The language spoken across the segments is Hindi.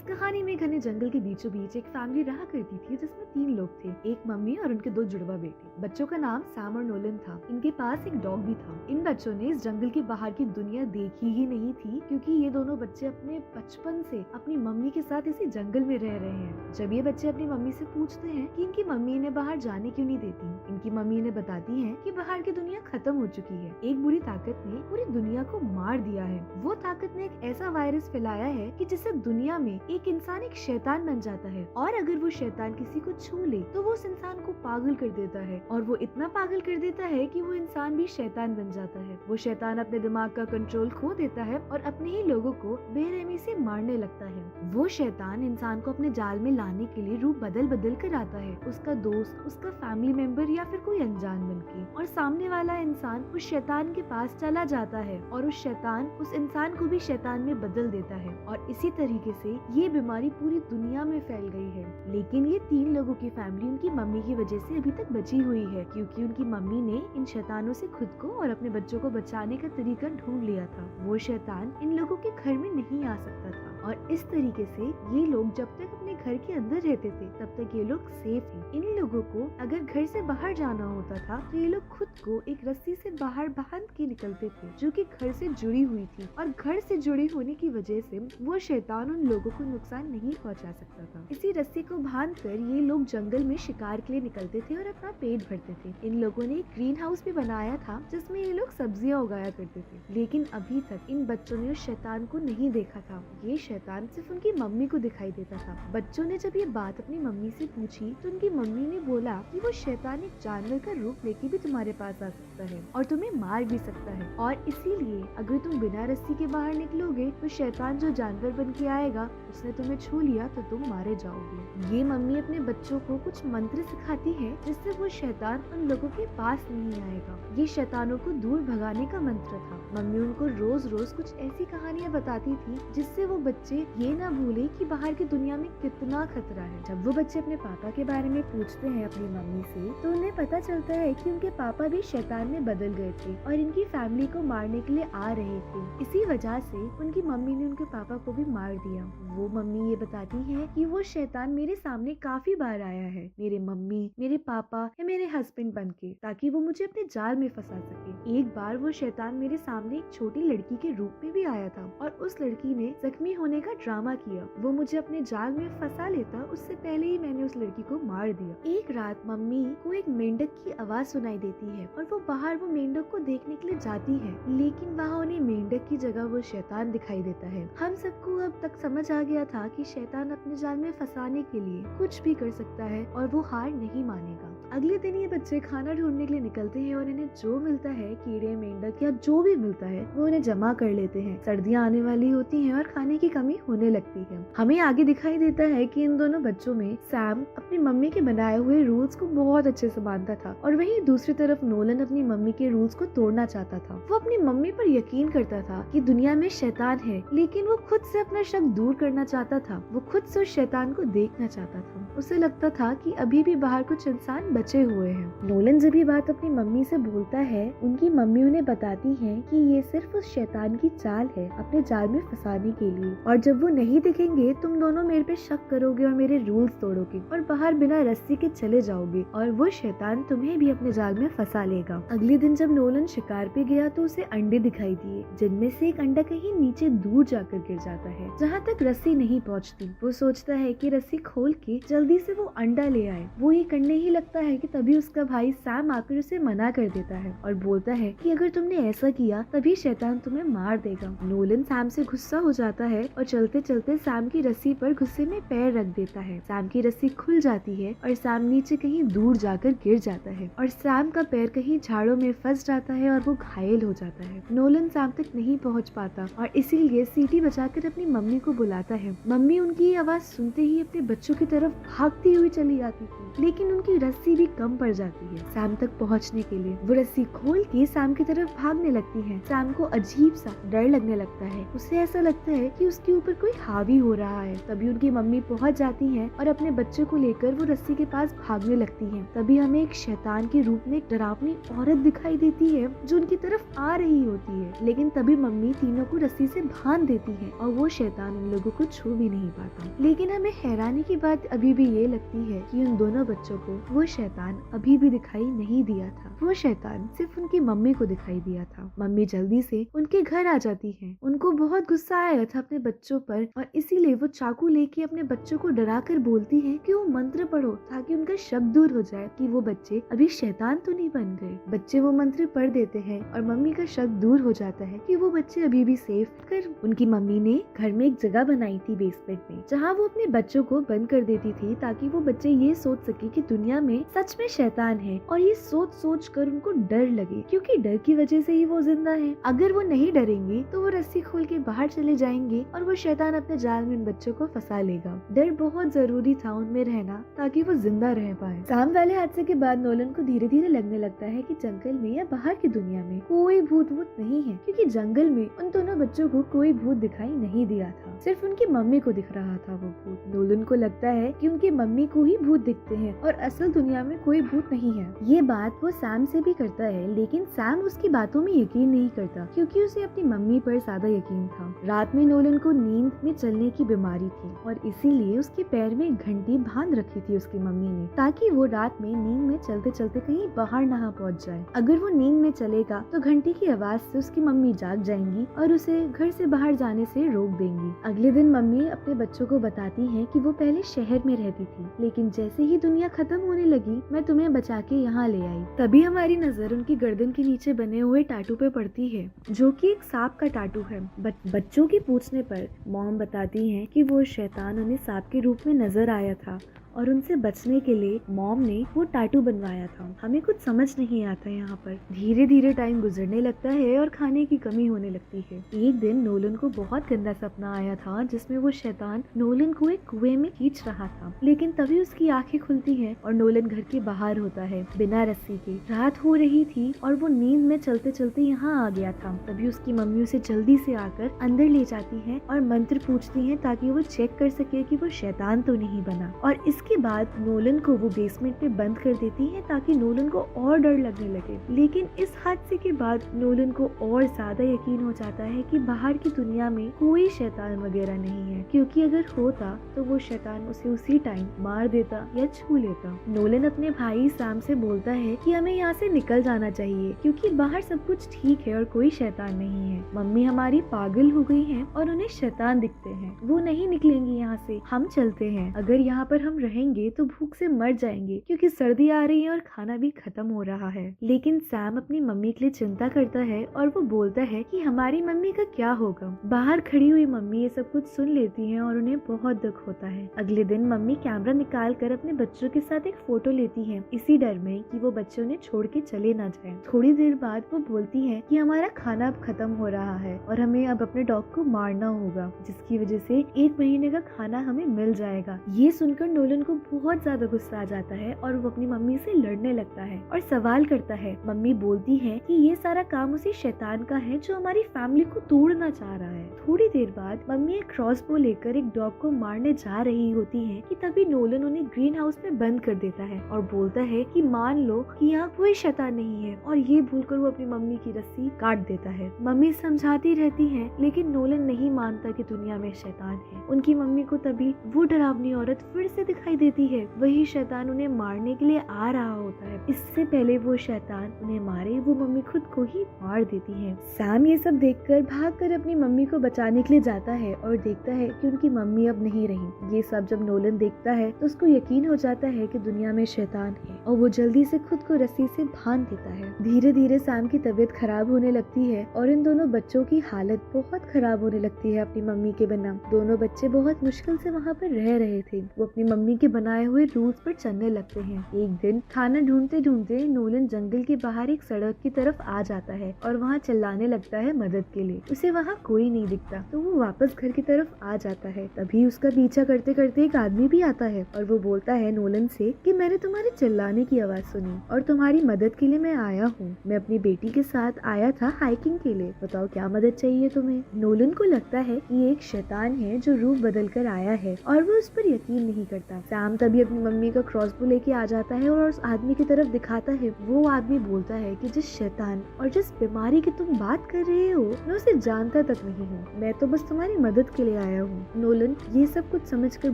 कहानी में घने जंगल के बीचों बीच एक फैमिली रहा करती थी जिसमें 3 लोग थे, एक मम्मी और उनके 2 जुड़वा बेटे। बच्चों का नाम सैम और नोलन था। इनके पास एक डॉग भी था। इन बच्चों ने इस जंगल के बाहर की दुनिया देखी ही नहीं थी, क्योंकि ये दोनों बच्चे अपने बचपन से अपनी मम्मी के साथ इसी जंगल में रह रहे हैं। जब ये बच्चे अपनी मम्मी से पूछते हैं कि इनकी मम्मी इन्हें बाहर जाने क्यों नहीं देती, इनकी मम्मी इन्हें बताती है कि बाहर की दुनिया खत्म हो चुकी है। एक बुरी ताकत ने पूरी दुनिया को मार दिया है। वो ताकत ने एक ऐसा वायरस फैलाया है कि जिससे दुनिया में एक इंसान एक शैतान बन जाता है, और अगर वो शैतान किसी को छू ले तो वो उस इंसान को पागल कर देता है, और वो इतना पागल कर देता है कि वो इंसान भी शैतान बन जाता है। वो शैतान अपने दिमाग का कंट्रोल खो देता है और अपने ही लोगों को बेरहमी से मारने लगता है। वो शैतान इंसान को अपने जाल में लाने के लिए रूप बदल बदल कर आता है, उसका दोस्त, उसका फैमिली मेंबर या फिर कोई अनजान बनके, और सामने वाला इंसान उस शैतान के पास चला जाता है और उस शैतान उस इंसान को भी शैतान में बदल देता है। और इसी तरीके से ये बीमारी पूरी दुनिया में फैल गई है। लेकिन ये 3 लोगों की फैमिली उनकी मम्मी की वजह से अभी तक बची हुई है, क्योंकि उनकी मम्मी ने इन शैतानों से खुद को और अपने बच्चों को बचाने का तरीका ढूंढ लिया था। वो शैतान इन लोगों के घर में नहीं आ सकता था, और इस तरीके से ये लोग जब तक अपने घर के अंदर रहते थे तब तक ये लोग सेफ थे। इन लोगों को अगर घर से बाहर जाना होता था तो ये लोग खुद को एक रस्सी से बाहर बांध के निकलते थे, जो कि घर से जुड़ी हुई थी, और घर से जुड़ी होने की वजह से वो शैतान उन लोगों को नुकसान नहीं पहुंचा सकता था। इसी रस्सी को बांधकर ये लोग जंगल में शिकार के लिए निकलते थे और अपना पेट भरते थे। इन लोगों ने एक ग्रीन हाउस भी बनाया था जिसमें ये लोग सब्जियां उगाया करते थे। लेकिन अभी तक इन बच्चों ने उस शैतान को नहीं देखा था। ये शैतान सिर्फ उनकी मम्मी को दिखाई देता था। बच्चों ने जब ये बात अपनी मम्मी से पूछी तो उनकी मम्मी ने बोला कि वो शैतान एक जानवर का रूप लेके भी तुम्हारे पास आ सकता है और तुम्हें मार भी सकता है, और इसीलिए अगर तुम बिना रस्सी के बाहर निकलोगे तो शैतान जो जानवर बन के आएगा उसने तुम्हें छू लिया तो तुम मारे जाओगे। ये मम्मी अपने बच्चों को कुछ मंत्र सिखाती है जिससे वो शैतान उन लोगों के पास नहीं आएगा। ये शैतानों को दूर भगाने का मंत्र था। मम्मी उनको रोज रोज कुछ ऐसी कहानियाँ बताती थी जिससे वो बच्चे ये ना भूले कि बाहर की दुनिया में कितना खतरा है। जब वो बच्चे अपने पापा के बारे में पूछते हैं अपनी मम्मी से तो उन्हें पता चलता है कि उनके पापा भी शैतान में बदल गए थे और इनकी फैमिली को मारने के लिए आ रहे थे। इसी वजह से उनकी मम्मी ने उनके पापा को भी मार दिया। वो मम्मी ये बताती है कि वो शैतान मेरे सामने काफी बार आया है, मेरे मम्मी, मेरे पापा या मेरे हस्बैंड बनके, ताकि वो मुझे अपने जाल में फंसा सके। एक बार वो शैतान मेरे सामने एक छोटी लड़की के रूप में भी आया था और उस लड़की ने जख्मी होने का ड्रामा किया। वो मुझे अपने जाल में फंसा लेता उससे पहले ही मैंने उस लड़की को मार दिया। एक रात मम्मी को एक मेंढक की आवाज सुनाई देती है और वो बाहर वो मेंढक को देखने के लिए जाती है, लेकिन वहाँ उन्हें मेंढक की जगह वो शैतान दिखाई देता है। हम सबको अब तक समझ आ गया था कि शैतान अपने जाल में फंसाने के लिए कुछ भी कर सकता है और वो हार नहीं मानेगा। अगले दिन ये बच्चे खाना ढूंढने के लिए निकलते हैं और इन्हें जो मिलता है, कीड़े, मेंढक या जो भी मिलता है, वो उन्हें जमा कर लेते हैं। सर्दियाँ आने वाली होती हैं और खाने की कमी होने लगती है। हमें आगे दिखाई देता है कि इन दोनों बच्चों में सैम अपनी मम्मी के बनाए हुए रूल्स को बहुत अच्छे से मानता था, और वहीं दूसरी तरफ नोलन अपनी मम्मी के रूल्स को तोड़ना चाहता था। वो अपनी मम्मी पर यकीन करता था कि दुनिया में शैतान है, लेकिन वो खुद से अपना शक दूर करना चाहता था। वो खुद से उस शैतान को देखना चाहता था। उसे लगता था कि अभी भी बाहर कुछ इंसान बचे हुए हैं। नोलन जब ये बात अपनी मम्मी से बोलता है, उनकी मम्मी उन्हें बताती है कि ये सिर्फ उस शैतान की चाल है अपने जाल में फंसाने के लिए, और जब वो नहीं दिखेंगे तुम दोनों मेरे पे शक करोगे और मेरे रूल्स तोड़ोगे और बाहर बिना रस्सी के चले जाओगे, और वो शैतान तुम्हें भी अपने जाल में फंसा लेगा। अगले दिन जब नोलन शिकार पे गया तो उसे अंडे दिखाई दिए, जिनमें से एक अंडा कहीं नीचे दूर जाकर गिर जाता है जहाँ तक रस्सी नहीं पहुँचती। वो सोचता है कि रस्सी खोल के जल्दी से वो अंडा ले आए। वो ये करने ही लगता है कि तभी उसका भाई सैम आकर उसे मना कर देता है और बोलता है कि अगर तुमने ऐसा किया तभी शैतान तुम्हें मार देगा। नोलन सैम से गुस्सा हो जाता है और चलते चलते सैम की रस्सी पर गुस्से में पैर रख देता है। सैम की रस्सी खुल जाती है और सैम नीचे कहीं दूर जाकर गिर जाता है और सैम का पैर कहीं झाड़ों में फंस जाता है और वो घायल हो जाता है। नोलन सैम तक नहीं पहुंच पाता और इसीलिए सीटी बजाकर अपनी मम्मी को बुलाता है। मम्मी उनकी आवाज सुनते ही अपने बच्चों की तरफ भागती हुई चली आती थी, लेकिन उनकी रस्सी रस्सी भी कम पड़ जाती है सैम तक पहुंचने के लिए। वो रस्सी खोल के सैम की तरफ भागने लगती है। सैम को अजीब सा डर लगने लगता है। उसे ऐसा लगता है कि उसके ऊपर कोई हावी हो रहा है। तभी उनकी मम्मी पहुंच जाती है और अपने बच्चे को लेकर वो रस्सी के पास भागने लगती है। तभी हमें एक शैतान के रूप में एक डरावनी औरत दिखाई देती है जो उनकी तरफ आ रही होती है। लेकिन तभी मम्मी तीनों को रस्सी से बांध देती है और वो शैतान उन लोगों को छू भी नहीं पाता। लेकिन हमें हैरानी की बात अभी भी ये लगती है कि उन दोनों बच्चों को वो शैतान अभी भी दिखाई नहीं दिया था। वो शैतान सिर्फ उनकी मम्मी को दिखाई दिया था। मम्मी जल्दी से उनके घर आ जाती है। उनको बहुत गुस्सा आया था अपने बच्चों पर और इसीलिए वो चाकू लेके अपने बच्चों को डरा कर बोलती है कि वो मंत्र पढ़ो ताकि उनका शक दूर हो जाए कि वो बच्चे अभी शैतान तो नहीं बन गए। बच्चे वो मंत्र पढ़ देते हैं और मम्मी का शक दूर हो जाता है कि वो बच्चे अभी भी सेफ कर। उनकी मम्मी ने घर में एक जगह बनाई थी बेसमेंट में जहाँ वो अपने बच्चों को बंद कर देती थी ताकि वो बच्चे ये सोच सके कि दुनिया में सच में शैतान है और ये सोच सोच कर उनको डर लगे, क्योंकि डर की वजह से ही वो जिंदा है। अगर वो नहीं डरेंगे तो वो रस्सी खोल के बाहर चले जाएंगे और वो शैतान अपने जाल में उन बच्चों को फंसा लेगा। डर बहुत जरूरी था उनमें रहना ताकि वो जिंदा रह पाए। सैम वाले हादसे के बाद नोलन को धीरे धीरे लगने लगता है कि जंगल में या बाहर की दुनिया में कोई भूत वूत नहीं है, क्योंकि जंगल में उन दोनों बच्चों को कोई भूत दिखाई नहीं दिया था, सिर्फ उनकी मम्मी को दिख रहा था वो भूत। नोलन को लगता है कि उनकी मम्मी को ही भूत दिखते हैं और असल दुनिया में कोई भूत नहीं है। ये बात वो सैम से भी करता है, लेकिन सैम उसकी बातों में यकीन नहीं करता क्योंकि उसे अपनी मम्मी पर ज्यादा यकीन था। रात में नोलन को नींद में चलने की बीमारी थी और इसीलिए उसके पैर में घंटी बांध रखी थी उसकी मम्मी ने, ताकि वो रात में नींद में चलते चलते कहीं बाहर ना पहुंच जाए। अगर वो नींद में चलेगा तो घंटी की आवाज से उसकी मम्मी जाग जाएंगी और उसे घर से बाहर जाने से रोक देंगी। अगले दिन मम्मी अपने बच्चों को बताती है कि वो पहले शहर में रहती थी, लेकिन जैसे ही दुनिया खत्म होने लगी मैं तुम्हें बचा के यहाँ ले आई। तभी हमारी नजर उनकी गर्दन के नीचे बने हुए टाटू पे पड़ती है जो कि एक सांप का टाटू है। बच्चों की पूछने पर मॉम बताती है कि वो शैतान उन्हें सांप के रूप में नजर आया था और उनसे बचने के लिए मॉम ने वो टाटू बनवाया था। हमें कुछ समझ नहीं आता यहाँ पर। धीरे धीरे टाइम गुजरने लगता है और खाने की कमी होने लगती है। एक दिन नोलन को बहुत गंदा सपना आया था जिसमें वो शैतान नोलन को एक कुएं में खींच रहा था, लेकिन तभी उसकी आंखें खुलती हैं और नोलन घर के बाहर होता है बिना रस्सी के। रात हो रही थी और वो नींद में चलते चलते यहाँ आ गया था। तभी उसकी मम्मी उसे जल्दी से आकर अंदर ले जाती है और मंत्र पूछती है ताकि वो चेक कर सके कि वो शैतान तो नहीं बना। और इसके बाद नोलन को वो बेसमेंट में बंद कर देती है ताकि नोलन को और डर लगने लगे। लेकिन इस हादसे के बाद नोलन को और ज्यादा यकीन हो जाता है कि बाहर की दुनिया में कोई शैतान वगैरह नहीं है, क्योंकि अगर होता तो वो शैतान उसे उसी टाइम मार देता या छू लेता। नोलन अपने भाई सैम से बोलता है कि हमें यहाँ से निकल जाना चाहिए क्योंकि बाहर सब कुछ ठीक है और कोई शैतान नहीं है। मम्मी हमारी पागल हो गई है और उन्हें शैतान दिखते हैं, वो नहीं निकलेंगी यहाँ से, हम चलते हैं। अगर यहाँ पर हम रहेंगे तो भूख से मर जाएंगे क्योंकि सर्दी आ रही है और खाना भी खत्म हो रहा है। लेकिन सैम अपनी मम्मी के लिए चिंता करता है और वो बोलता है कि हमारी मम्मी का क्या होगा। बाहर खड़ी हुई मम्मी ये सब कुछ सुन लेती है और उन्हें बहुत दुख होता है। अगले दिन मम्मी कैमरा निकाल कर अपने बच्चों के साथ एक फोटो लेती है, इसी डर में कि वो बच्चे उन्हें छोड़ के चले ना जाए। थोड़ी देर बाद वो बोलती है कि हमारा खाना अब खत्म हो रहा है और हमें अब अपने डॉग को मारना होगा, जिसकी वजह से 1 महीने का खाना हमें मिल जाएगा। ये सुनकर नोलन को बहुत ज्यादा गुस्सा आ जाता है और वो अपनी मम्मी से लड़ने लगता है और सवाल करता है। मम्मी बोलती है कि ये सारा काम उसी शैतान का है जो हमारी फैमिली को तोड़ना चाह रहा है। थोड़ी देर बाद मम्मी एक क्रॉसबो लेकर एक डॉग को मारने जा रही होती है कि तभी नोलन उन्हें ग्रीन हाउस में बंद कर देता है और बोलता है कि मान लो कि यहाँ कोई शैतान नहीं है, और ये भूलकर वो अपनी मम्मी की रस्सी काट देता है। मम्मी समझाती रहती है लेकिन नोलन नहीं मानता कि दुनिया में शैतान है। उनकी मम्मी को तभी वो डरावनी औरत फिर से दिखाई देती है। वही शैतान उन्हें मारने के लिए आ रहा होता है। इससे पहले वो शैतान उन्हें मारे वो मम्मी खुद को ही मार देती है। सैम ये सब देखकर भागकर अपनी मम्मी को बचाने के लिए जाता है और देखता है कि उनकी मम्मी अब नहीं रही। ये सब जब नोलन देखता है तो उसको यकीन हो जाता है कि दुनिया में शैतान है और वो जल्दी से खुद को रस्सी से बांध देता है। धीरे धीरे सैम की तबीयत खराब होने लगती है और इन दोनों बच्चों की हालत बहुत खराब होने लगती है अपनी मम्मी के बिना। दोनों बच्चे बहुत मुश्किल से वहाँ पर रह रहे थे। वो अपनी मम्मी के बनाए हुए रूल्स पर चलने लगते हैं। एक दिन खाना ढूंढते ढूंढते नोलन जंगल के बाहर एक सड़क की तरफ आ जाता है और वहाँ चिल्लाने लगता है मदद के लिए। उसे वहाँ कोई नहीं दिखता तो वो वापस घर की तरफ आ जाता है। तभी उसका पीछा करते करते एक आदमी भी आता है और वो बोलता है नोलन से कि मैंने तुम्हारे चिल्लाने की आवाज सुनी और तुम्हारी मदद के लिए मैं आया हूँ। मैं अपनी बेटी के साथ आया था हाइकिंग के लिए, बताओ क्या मदद चाहिए तुम्हें। नोलन को लगता है कि ये एक शैतान है जो रूप बदल कर आया है और वो उस पर यकीन नहीं करता। सैम तभी अपनी मम्मी का क्रॉसबो लेके आ जाता है और उस आदमी की तरफ दिखाता है। वो आदमी बोलता है कि जिस शैतान और जिस बीमारी की तुम बात कर रहे हो मैं उसे जानता तक नहीं हूँ, मैं तो बस तुम्हारी मदद के लिए आया हूँ। नोलन ये सब कुछ समझकर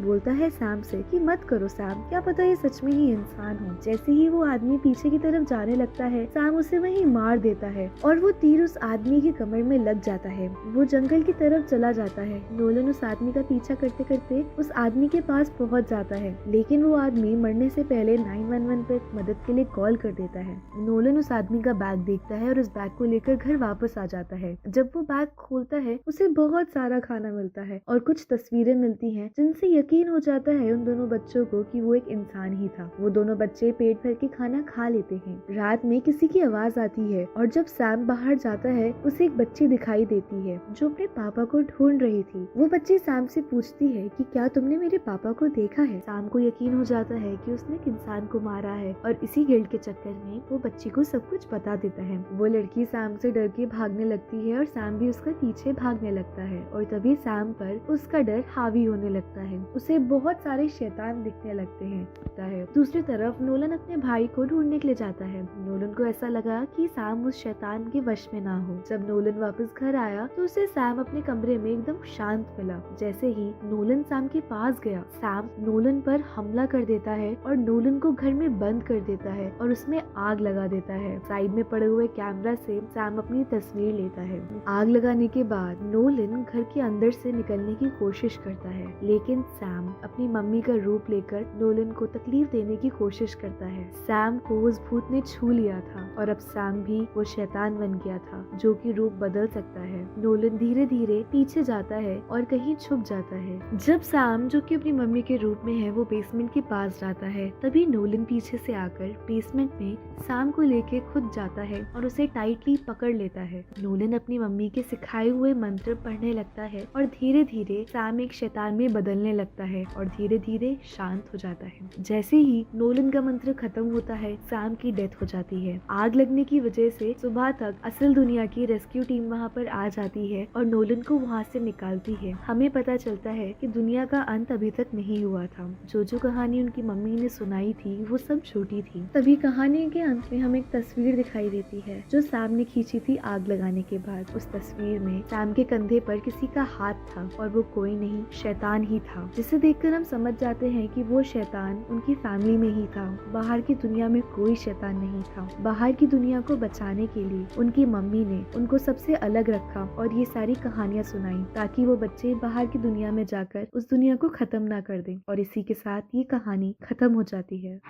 बोलता है सैम से कि मत करो सैम, क्या पता ये सच में ही इंसान हो। जैसे ही वो आदमी पीछे की तरफ जाने लगता है सैम उसे वहीं मार देता है और वो तीर उस आदमी की कमर में लग जाता है। वो जंगल की तरफ चला जाता है। नोलन उस आदमी का पीछा करते करते उस आदमी के पास पहुंच जाता है, लेकिन वो आदमी मरने से पहले 911 पे मदद के लिए कॉल कर देता है। नोलन उस आदमी का बैग देखता है और उस बैग को लेकर घर वापस आ जाता है। जब वो बैग खोलता है उसे बहुत सारा खाना मिलता है और कुछ तस्वीरें मिलती हैं जिनसे यकीन हो जाता है उन दोनों बच्चों को कि वो एक इंसान ही था। वो दोनों बच्चे पेट भर के खाना खा लेते हैं। रात में किसी की आवाज आती है और जब सैम बाहर जाता है उसे एक बच्ची दिखाई देती है जो अपने पापा को ढूंढ रही थी। वो बच्ची सैम से पूछती है कि क्या तुमने मेरे पापा को देखा है। सैम को यकीन हो जाता है कि उसने एक इंसान को मारा है और इसी गिल्ड के चक्कर में वो बच्ची को सब कुछ बता देता है। वो लड़की सैम से डर के भागने लगती है और सैम भी उसका पीछे भागने लगता है और तभी सैम पर उसका डर हावी होने लगता है। उसे बहुत सारे शैतान दिखने लगते हैं। दूसरी तरफ नोलन अपने भाई को ढूंढने के लिए जाता है। नोलन को ऐसा लगा कि सैम उस शैतान के वश में ना हो। जब नोलन वापस घर आया तो उसे सैम अपने कमरे में एकदम शांत मिला। जैसे ही नोलन सैम के पास गया सैम नोलन पर हमला कर देता है और नोलन को घर में बंद कर देता है और उसमें आग लगा देता है। साइड में पड़े हुए कैमरा से सैम अपनी तस्वीर लेता है। आग लगाने के बाद नोलन घर के अंदर से निकलने की कोशिश करता है, लेकिन सैम अपनी मम्मी का रूप लेकर नोलन को तकलीफ देने की कोशिश करता है। सैम को उस भूत ने छू लिया था और अब सैम भी वो शैतान बन गया था जो कि रूप बदल सकता है। नोलन धीरे धीरे पीछे जाता है और कहीं छुप जाता है। जब सैम जो कि अपनी मम्मी के रूप में है वो बेसमेंट के पास जाता है तभी नोलन पीछे से आकर बेसमेंट में सैम को लेके खुद जाता है और उसे टाइटली पकड़ लेता है। नोलन अपनी मम्मी के सिखाए हुए मंत्र पढ़ने लगता है और धीरे धीरे सैम एक शैतान में बदलने लगता है और धीरे धीरे शांत हो जाता है। जैसे ही नोलन का मंत्र खत्म होता है सैम की डेथ हो जाती है। आग लगने की वजह से सुबह तक असल दुनिया की रेस्क्यू टीम वहाँ पर आ जाती है और नोलन को वहाँ से निकालती है। हमें पता चलता है कि दुनिया का अंत अभी तक नहीं हुआ था। जो कहानी उनकी मम्मी ने सुनाई थी वो सब झूठी थी। तभी कहानी के अंत में हमें एक तस्वीर दिखाई देती है जो सैम ने खींची थी आग लगाने के बाद। उस तस्वीर में सैम के कंधे पर किसी का हाथ था और वो कोई नहीं शैतान ही था, जिसे देखकर हम समझ जाते हैं कि वो शैतान उनकी फैमिली में ही था। बाहर की दुनिया में कोई शैतान नहीं था। बाहर की दुनिया को बचाने के लिए उनकी मम्मी ने उनको सबसे अलग रखा और ये सारी कहानियां सुनाई ताकि वो बच्चे बाहर की दुनिया में जाकर उस दुनिया को खत्म ना कर दें। और इसी के साथ ये कहानी खत्म हो जाती है।